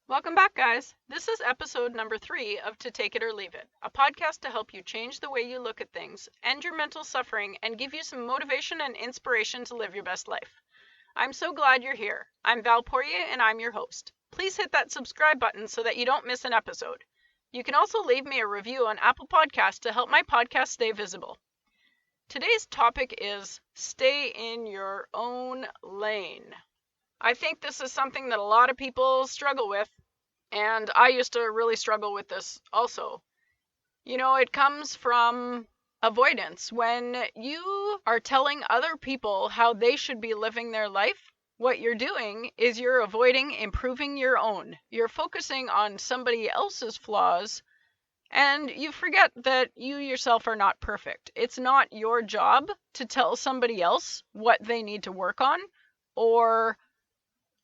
Welcome back, guys. This is episode number 3 of To Take It or Leave It, a podcast to help you change the way you look at things, end your mental suffering, and give you some motivation and inspiration to live your best life. I'm so glad you're here. I'm Val Poirier, and I'm your host. Please hit that subscribe button so that you don't miss an episode. You can also leave me a review on Apple Podcasts to help my podcast stay visible. Today's topic is stay in your own lane. I think this is something that a lot of people struggle with, and I used to really struggle with this also. It comes from avoidance. When you are telling other people how they should be living their life, what you're doing is you're avoiding improving your own. You're focusing on somebody else's flaws, and you forget that you yourself are not perfect. It's not your job to tell somebody else what they need to work on or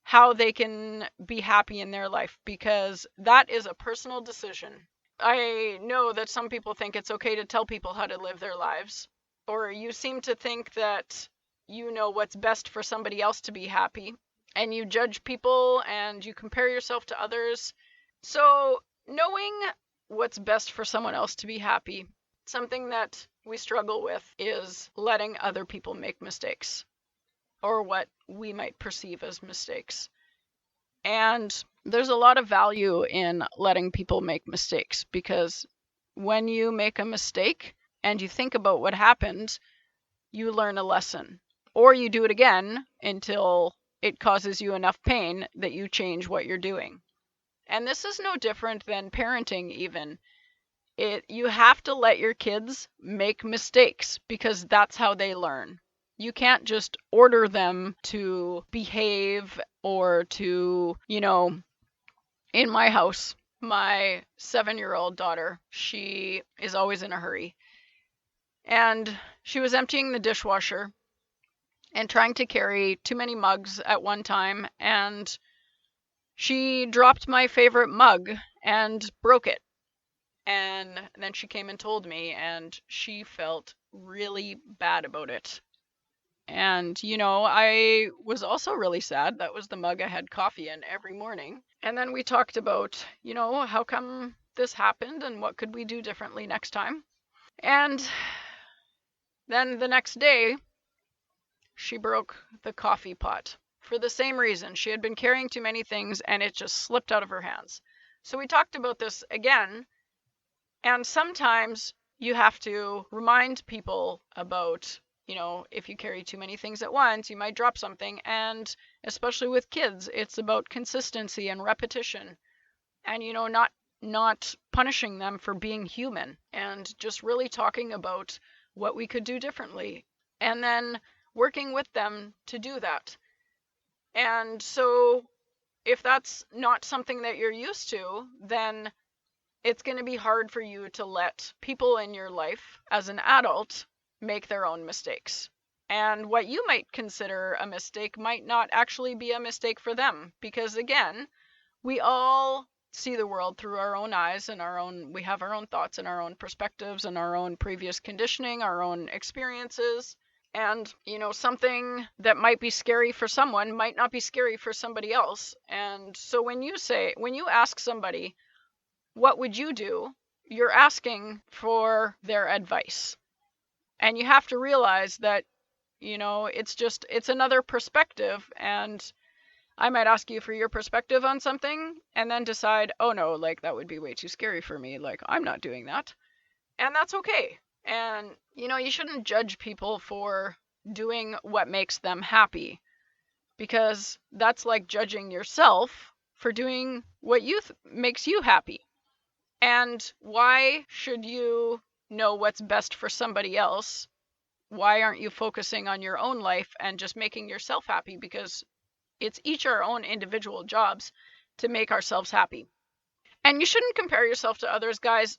how they can be happy in their life, because that is a personal decision. I know that some people think it's okay to tell people how to live their lives, or you seem to think that you know what's best for somebody else to be happy, and you judge people and you compare yourself to others. So knowing what's best for someone else to be happy, something that we struggle with is letting other people make mistakes, or what we might perceive as mistakes. And there's a lot of value in letting people make mistakes, because when you make a mistake and you think about what happened, you learn a lesson, or you do it again until it causes you enough pain that you change what you're doing. And this is no different than parenting even. You have to let your kids make mistakes, because that's how they learn. You can't just order them to behave or to, in my house, my 7-year-old daughter, she is always in a hurry. And she was emptying the dishwasher and trying to carry too many mugs at one time, and she dropped my favorite mug and broke it. And then she came and told me, and she felt really bad about it. And, I was also really sad. That was the mug I had coffee in every morning. And then we talked about, how come this happened and what could we do differently next time. And then the next day, she broke the coffee pot for the same reason. She had been carrying too many things and it just slipped out of her hands. So we talked about this again. And sometimes you have to remind people about, if you carry too many things at once, you might drop something. And especially with kids, it's about consistency and repetition, and, not punishing them for being human, and just really talking about what we could do differently, and then working with them to do that. And so if that's not something that you're used to, then it's going to be hard for you to let people in your life as an adult make their own mistakes. And what you might consider a mistake might not actually be a mistake for them, because again, we all see the world through our own eyes, and we have our own thoughts and our own perspectives and our own previous conditioning, our own experiences. And, something that might be scary for someone might not be scary for somebody else. And so when you ask somebody, what would you do? You're asking for their advice. And you have to realize that, it's another perspective. And I might ask you for your perspective on something and then decide, oh no, that would be way too scary for me. I'm not doing that. And that's okay. And, you shouldn't judge people for doing what makes them happy, because that's like judging yourself for doing what makes you happy. And why should you know what's best for somebody else? Why aren't you focusing on your own life and just making yourself happy? Because it's each our own individual jobs to make ourselves happy. And you shouldn't compare yourself to others, guys.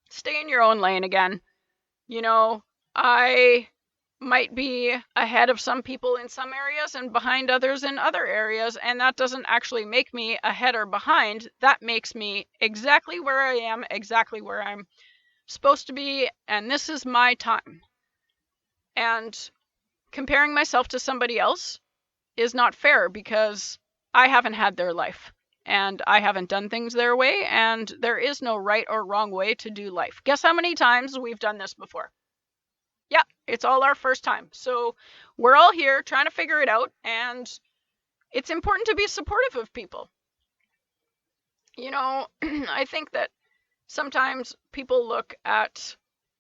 Stay in your own lane again. I might be ahead of some people in some areas and behind others in other areas, and that doesn't actually make me ahead or behind. That makes me exactly where I am, exactly where I'm supposed to be, and this is my time. And comparing myself to somebody else is not fair, because I haven't had their life. and I haven't done things their way, and there is no right or wrong way to do life. Guess how many times we've done this before? Yeah, it's all our first time. So we're all here trying to figure it out, and it's important to be supportive of people. I think that sometimes people look at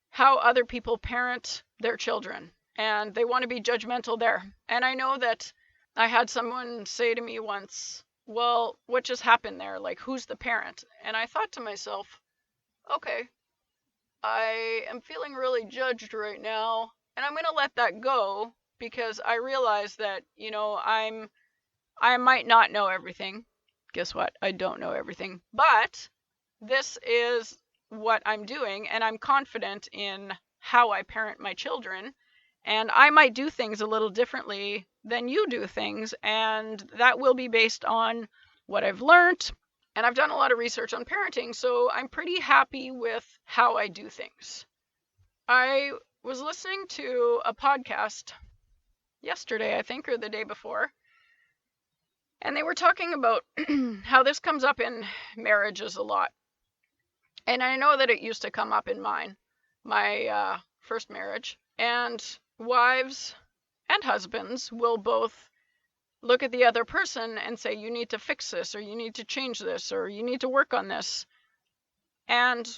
how other people parent their children and they want to be judgmental there. And I know that I had someone say to me once, well, what just happened there? Like, who's the parent? And I thought to myself, okay, I am feeling really judged right now, and I'm going to let that go because I realize that, I might not know everything. Guess what? I don't know everything. But this is what I'm doing, and I'm confident in how I parent my children. And I might do things a little differently than you do things, and that will be based on what I've learned. And I've done a lot of research on parenting, so I'm pretty happy with how I do things. I was listening to a podcast yesterday, I think, or the day before, and they were talking about how this comes up in marriages a lot. And I know that it used to come up in my first marriage. And wives and husbands will both look at the other person and say, you need to fix this, or you need to change this, or you need to work on this. And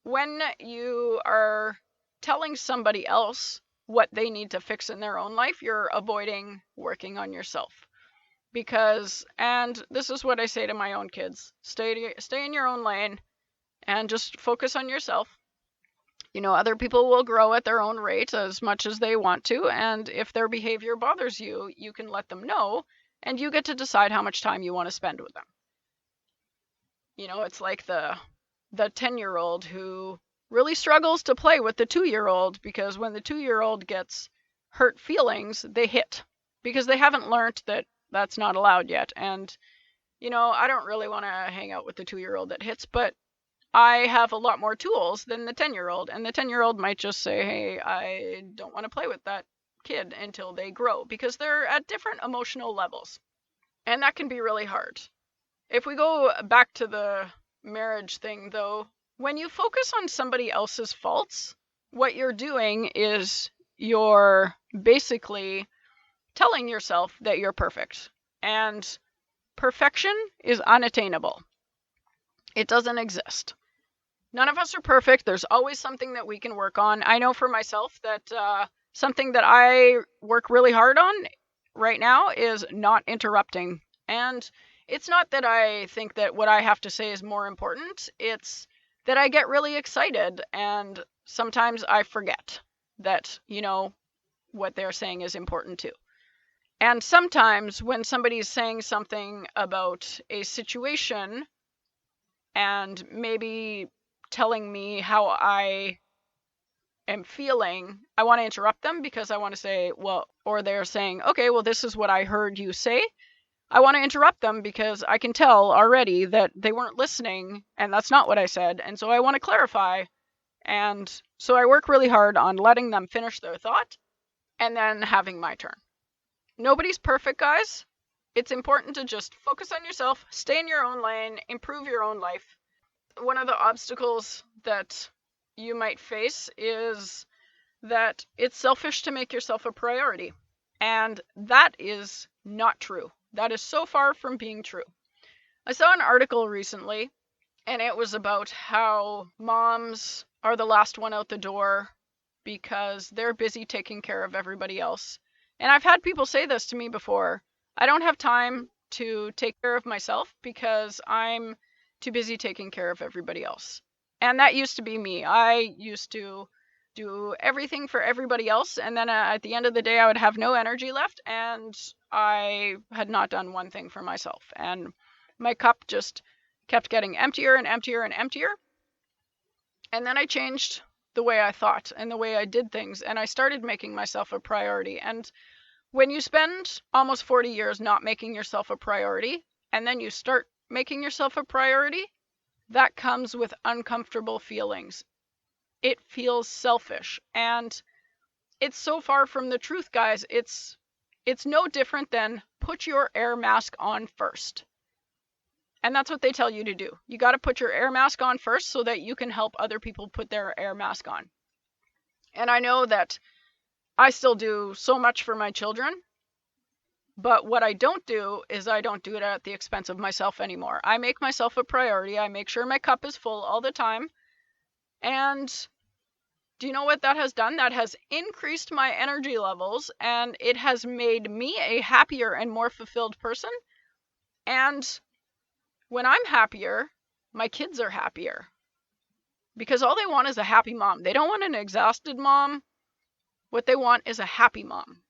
when you are telling somebody else what they need to fix in their own life, you're avoiding working on yourself. Because, and this is what I say to my own kids, stay in your own lane and just focus on yourself. Other people will grow at their own rate as much as they want to, and if their behavior bothers you, you can let them know, and you get to decide how much time you want to spend with them. It's like the 10-year-old who really struggles to play with the 2-year-old, because when the 2-year-old gets hurt feelings, they hit, because they haven't learned that that's not allowed yet. And, I don't really want to hang out with the 2-year-old that hits, but I have a lot more tools than the 10-year-old, and the 10-year-old might just say, hey, I don't want to play with that kid until they grow, because they're at different emotional levels. And that can be really hard. If we go back to the marriage thing, though, when you focus on somebody else's faults, what you're doing is you're basically telling yourself that you're perfect. And perfection is unattainable. It doesn't exist. None of us are perfect. There's always something that we can work on. I know for myself that something that I work really hard on right now is not interrupting. And it's not that I think that what I have to say is more important. It's that I get really excited, and sometimes I forget that, what they're saying is important too. And sometimes when somebody's saying something about a situation and maybe telling me how I am feeling, I want to interrupt them, because I want to say, well, or they're saying, okay, well, this is what I heard you say. I want to interrupt them because I can tell already that they weren't listening, and that's not what I said. And so I want to clarify. And so I work really hard on letting them finish their thought and then having my turn. Nobody's perfect, guys. It's important to just focus on yourself, stay in your own lane, improve your own life. One of the obstacles that you might face is that it's selfish to make yourself a priority. And that is not true. That is so far from being true. I saw an article recently, and it was about how moms are the last one out the door because they're busy taking care of everybody else. And I've had people say this to me before. I don't have time to take care of myself because I'm too busy taking care of everybody else. And that used to be me. I used to do everything for everybody else, and then at the end of the day I would have no energy left, and I had not done one thing for myself, and my cup just kept getting emptier and emptier and emptier. And then I changed the way I thought and the way I did things, and I started making myself a priority. And when you spend almost 40 years not making yourself a priority, and then you start making yourself a priority, that comes with uncomfortable feelings. It feels selfish, and it's so far from the truth, guys. It's no different than put your air mask on first. And that's what they tell you to do. You got to put your air mask on first so that you can help other people put their air mask on. And I know that I still do so much for my children, but what I don't do is I don't do it at the expense of myself anymore. I make myself a priority. I make sure my cup is full all the time. And do you know what that has done? That has increased my energy levels, and it has made me a happier and more fulfilled person. And when I'm happier, my kids are happier. Because all they want is a happy mom. They don't want an exhausted mom. What they want is a happy mom.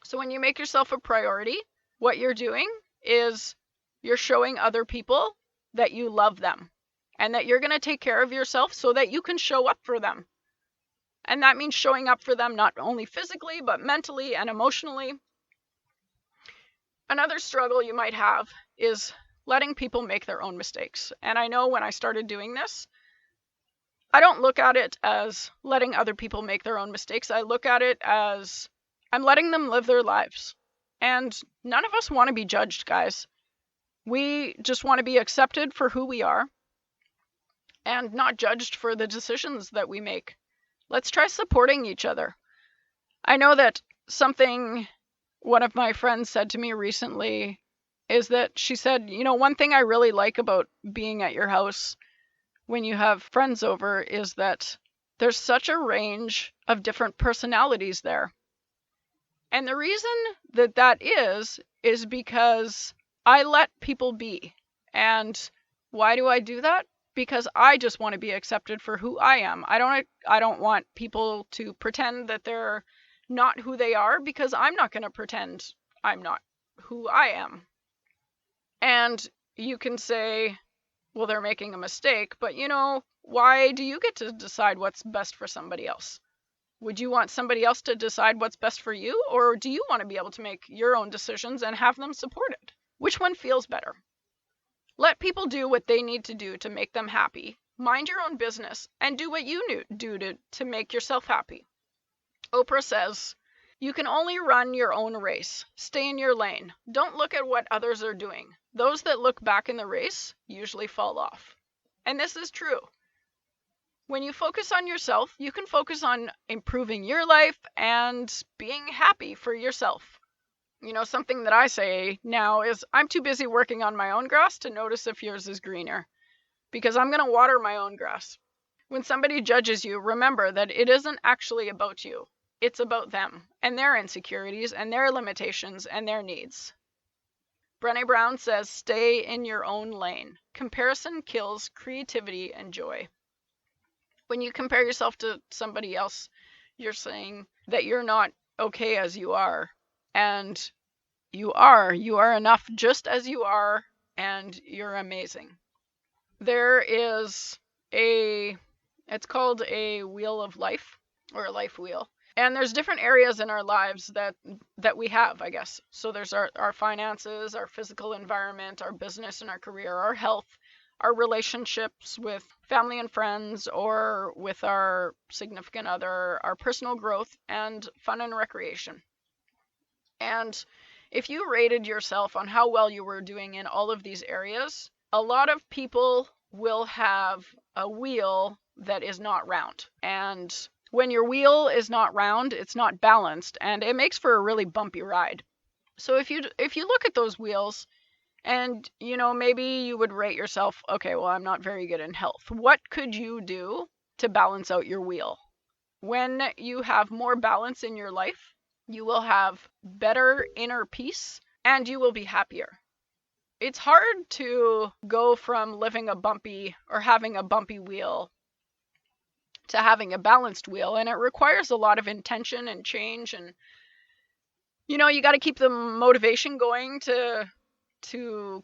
So when you make yourself a priority, what you're doing is you're showing other people that you love them and that you're going to take care of yourself so that you can show up for them. And that means showing up for them not only physically, but mentally and emotionally. Another struggle you might have is letting people make their own mistakes. And I know when I started doing this, I don't look at it as letting other people make their own mistakes. I look at it as I'm letting them live their lives. And none of us want to be judged, guys. We just want to be accepted for who we are and not judged for the decisions that we make. Let's try supporting each other. I know that something one of my friends said to me recently is that she said, one thing I really like about being at your house when you have friends over is that there's such a range of different personalities there. And the reason that is because I let people be. And why do I do that? Because I just want to be accepted for who I am. I don't want people to pretend that they're not who they are, because I'm not going to pretend I'm not who I am. And you can say, well, they're making a mistake, but why do you get to decide what's best for somebody else? Would you want somebody else to decide what's best for you, or do you want to be able to make your own decisions and have them supported? Which one feels better? Let people do what they need to do to make them happy. Mind your own business and do what you do to make yourself happy. Oprah says, you can only run your own race. Stay in your lane. Don't look at what others are doing. Those that look back in the race usually fall off. And this is true. When you focus on yourself, you can focus on improving your life and being happy for yourself. Something that I say now is I'm too busy working on my own grass to notice if yours is greener, because I'm going to water my own grass. When somebody judges you, remember that it isn't actually about you. It's about them and their insecurities and their limitations and their needs. Brené Brown says, stay in your own lane. Comparison kills creativity and joy. When you compare yourself to somebody else, you're saying that you're not okay as you are. And you are enough just as you are, and you're amazing. There is it's called a wheel of life, or a life wheel. And there's different areas in our lives that we have, I guess. So there's our finances, our physical environment, our business and our career, our health, our relationships with family and friends, or with our significant other, our personal growth, and fun and recreation. And if you rated yourself on how well you were doing in all of these areas, a lot of people will have a wheel that is not round. And when your wheel is not round, it's not balanced, and it makes for a really bumpy ride. So if you look at those wheels, and maybe you would rate yourself, okay, well, I'm not very good in health. What could you do to balance out your wheel? When you have more balance in your life, you will have better inner peace, and you will be happier. It's hard to go from living a bumpy or having a bumpy wheel to having a balanced wheel, and it requires a lot of intention and change, and you got to keep the motivation going to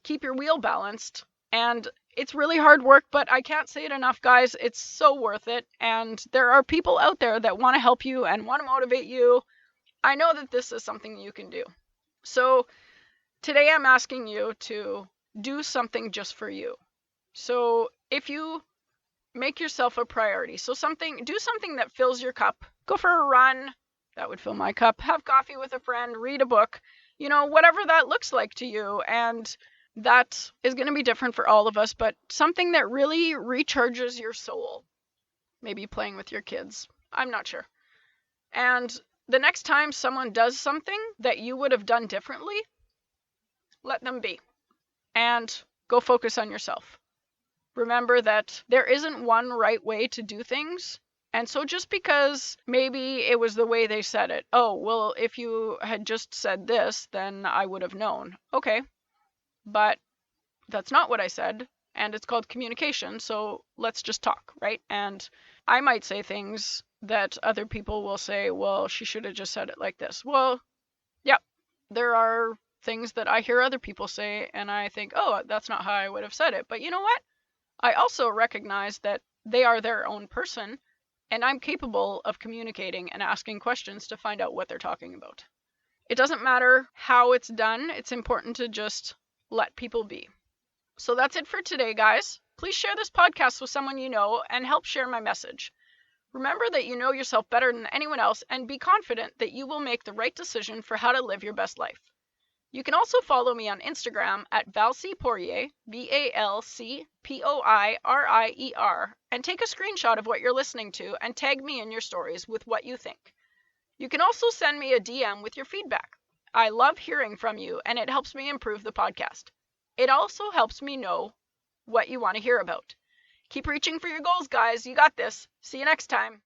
keep your wheel balanced. And it's really hard work, but I can't say it enough, guys. It's so worth it, and there are people out there that want to help you and want to motivate you. I know that this is something you can do. So today I'm asking you to do something just for you. So if you make yourself a priority, do something that fills your cup. Go for a run. That would fill my cup. Have coffee with a friend, read a book, whatever that looks like to you. And that is going to be different for all of us, but something that really recharges your soul. Maybe playing with your kids. I'm not sure. And the next time someone does something that you would have done differently, let them be. And go focus on yourself. Remember that there isn't one right way to do things. And so just because maybe it was the way they said it, oh, well, if you had just said this, then I would have known. Okay, but that's not what I said. And it's called communication. So let's just talk, right? And I might say things that other people will say, well, she should have just said it like this. Well, yeah, there are things that I hear other people say, and I think, oh, that's not how I would have said it. But you know what? I also recognize that they are their own person, and I'm capable of communicating and asking questions to find out what they're talking about. It doesn't matter how it's done, it's important to just let people be. So that's it for today, guys. Please share this podcast with someone you know and help share my message. Remember that you know yourself better than anyone else, and be confident that you will make the right decision for how to live your best life. You can also follow me on Instagram at ValCPoirier, ValCPoirier, and take a screenshot of what you're listening to and tag me in your stories with what you think. You can also send me a DM with your feedback. I love hearing from you, and it helps me improve the podcast. It also helps me know what you want to hear about. Keep reaching for your goals, guys. You got this. See you next time.